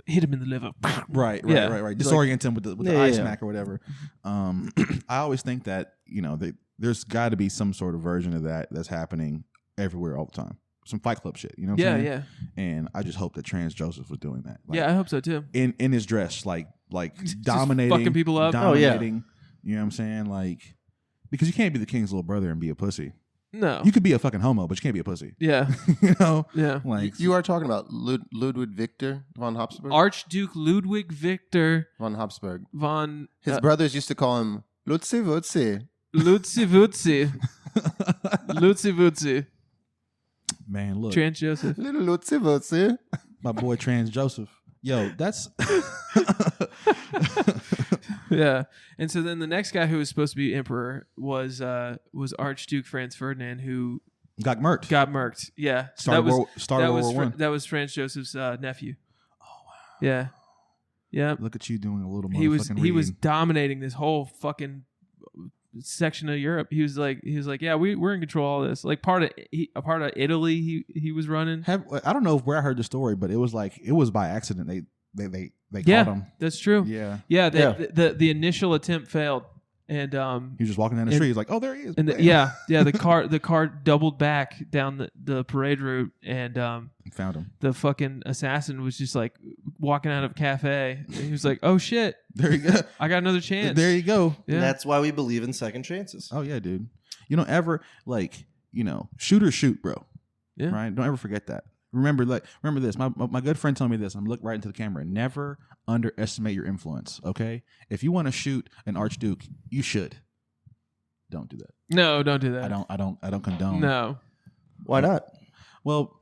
hit him in the liver. Right. Disorient him with the eye smack or whatever. I always think that you know there's got to be some sort of version of that that's happening everywhere all the time. Some Fight Club shit, you know what I'm saying? Yeah. And I just hope that trans Joseph was doing that. Like, Yeah, I hope so too. in his dress, like dominating, fucking people up. dominating. You know what I'm saying? Like, because you can't be the king's little brother and be a pussy. No. You could be a fucking homo, but you can't be a pussy. Yeah. You know? Yeah. Like You are talking about Ludwig Victor von Habsburg? Archduke Ludwig Victor Von Habsburg. von His brothers used to call him Lutzi Wutzi. Lutzi Wutzi. Lutzi Wutzi. man, look, Trans Joseph. Little Lutzi Wutzi. my boy Trans Joseph. Yo, that's Yeah. And so then the next guy who was supposed to be emperor was Archduke Franz Ferdinand, who got murked. got murked. Yeah. Started World War One. That was Franz Joseph's nephew. Oh wow. Yeah. Yeah. Look at you doing a little He was reading. dominating this whole fucking section of Europe. He was like, yeah, we're in control of all this. Like a part of Italy he was running. I don't know where I heard the story, but it was by accident. They Yeah, caught him. that's true. Yeah. Yeah, the initial attempt failed, and He was just walking down the street. He's like, "Oh, there he is!" And the car doubled back down the parade route, and found him. the fucking assassin was just like walking out of a cafe. And he was like, "Oh shit, There you go. I got another chance." There you go. Yeah. That's why we believe in second chances. Oh yeah, dude. You don't ever shoot or shoot, bro. Yeah. Right. Don't ever forget that. Remember this. My good friend told me this. I'm looking right into the camera. Never underestimate your influence. Okay. If you want to shoot an Archduke, you should. Don't do that. No, don't do that. I don't condone. No. Why not? Well,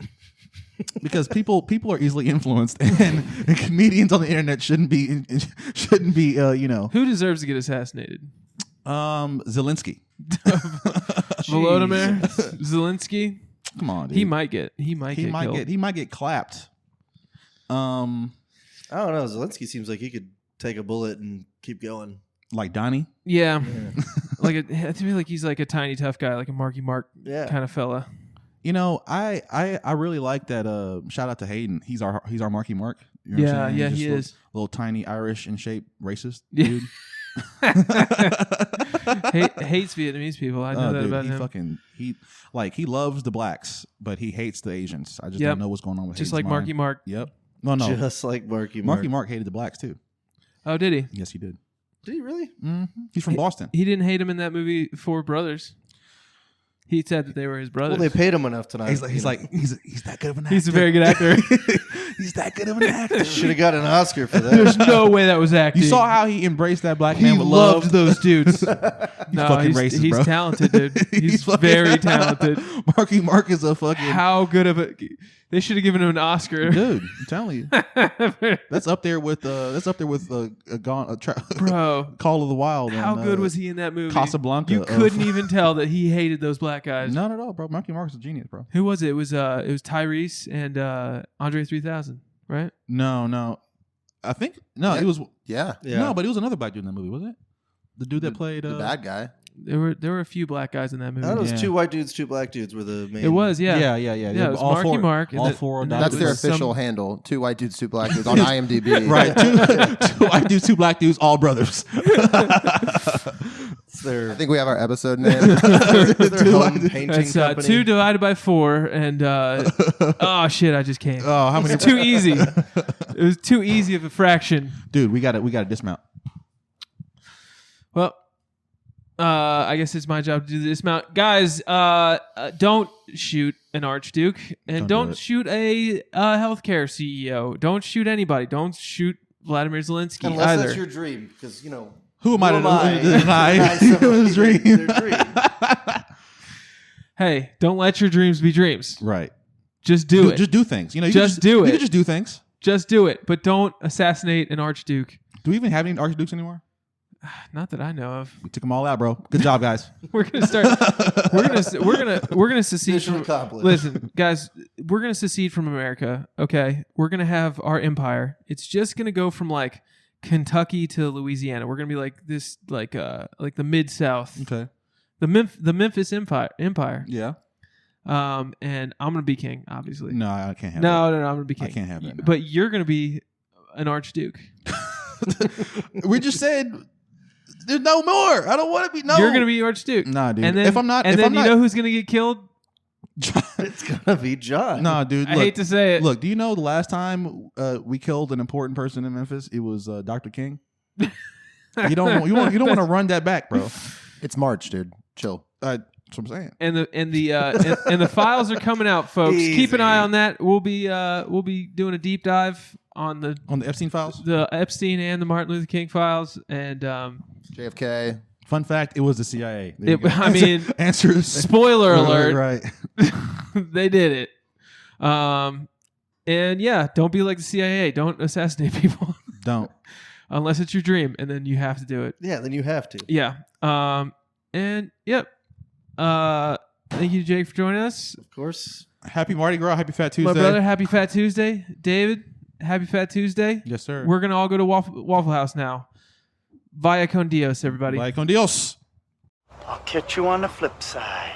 because people are easily influenced, and comedians on the internet shouldn't be. Who deserves to get assassinated? Zelensky. Volodymyr Zelensky. Come on, dude. He might get killed. He might get clapped. I don't know. Zelensky seems like he could take a bullet and keep going. Like Donnie. Yeah. I feel like he's like a tiny tough guy, like a Marky Mark kind of fella. You know, I really like that. Shout out to Hayden. He's our Marky Mark. You know what I'm saying? Yeah, He's he just is. Little tiny Irish in shape racist Yeah. dude. Hates Vietnamese people. I know that Dude, about him. He loves the blacks, but he hates the Asians. I just Yep. don't know what's going on with Just Hayden's like Marky mind. Mark. Yep. No. Just like Marky Mark. Marky Mark hated the blacks too. Oh, did he? Yes, he did. Did he really? Mm-hmm. He's from Boston. He didn't hate him in that movie, Four Brothers. He said that they were his brothers. Well, they paid him enough tonight. He's that good of an actor. He's a very good actor. He's that good of an actor. Should have got an Oscar for that. There's no way that was acting. You saw how he embraced that black he man with loved love. those dudes. No, fucking he's, racist, he's bro. talented, dude. He's fucking- very talented. Marky Mark is a fucking How good of a... They should have given him an Oscar. dude. I'm telling you, that's up there with Bro, Call of the Wild. how and, good was he in that movie? Casablanca You of- couldn't even tell that he hated those black guys. Not at all, bro. Marky Mark is a genius, bro. Who was it? It was Tyrese and Andre 3000, right? No. I think no. Yeah. It was Yeah. no, but it was another black dude in that movie, wasn't it? The dude that played The bad guy. There were a few black guys in that movie. I thought it was Yeah. 2 white dudes, 2 black dudes were the main. It was, yeah. Yeah, it was all Marky four, Mark, and all then- four. and then That's it their was official some- handle. 2 white dudes, 2 black dudes on IMDb. Right, two white dudes, 2 black dudes, all brothers. It's their, I think we have our episode name. their home painting That's company. 2 divided by 4, and oh shit, I just came. Oh, how many? It's too easy. It was too easy of a fraction. Dude, we got to dismount. Well, I guess it's my job to do the dismount. Guys, don't shoot an Archduke, and Don't do don't it. shoot a healthcare CEO. Don't shoot anybody. Don't shoot Vladimir Zelensky Unless either. that's your dream, because Who am I to deny deny his somebody dream? their dream? Hey, don't let your dreams be dreams. Right. Just do it. Just do things. You know, you Just can do You it. can just do things. Just do it. But don't assassinate an Archduke. Do we even have any archdukes anymore? Not that I know of. We took them all out, bro. Good job, guys. We're gonna start. we're gonna secede Mission from. accomplished. Listen, guys, we're gonna secede from America. Okay, we're gonna have our empire. It's just gonna go from like Kentucky to Louisiana. We're gonna be like this, like the Mid South, Okay. the Memphis Empire. Yeah. And I'm gonna be king, obviously. No, I can't have No, I'm gonna be king. I can't have that now. But you're gonna be an Archduke. that. We just said there's no more. I don't want to be. No. You're gonna be Archduke. Nah, dude. And then, if I'm not, and if then I'm you not, know who's gonna get killed? It's gonna be John. nah, dude. I Look, hate to say it. Look, do you know the last time we killed an important person in Memphis? It was Dr. King. You don't want to run that back, bro. It's March, dude. Chill. That's what I'm saying. And the files are coming out, folks. Keep an eye on that. We'll be doing a deep dive on the Epstein files. the Epstein and the Martin Luther King files, and JFK. Fun fact: it was the CIA. There you go. I mean, answers. spoiler alert, Right. they did it. And yeah, don't be like the CIA. Don't assassinate people Don't. unless it's your dream, and then you have to do it. Yeah, then you have to. Yeah. And yep. Thank you, Jake, for joining us. Of course. Happy Mardi Gras. Happy Fat Tuesday. My brother, happy Fat Tuesday. David, happy Fat Tuesday. Yes, sir. We're going to all go to Waffle House now. Vaya con Dios, everybody. Vaya con Dios. I'll catch you on the flip side.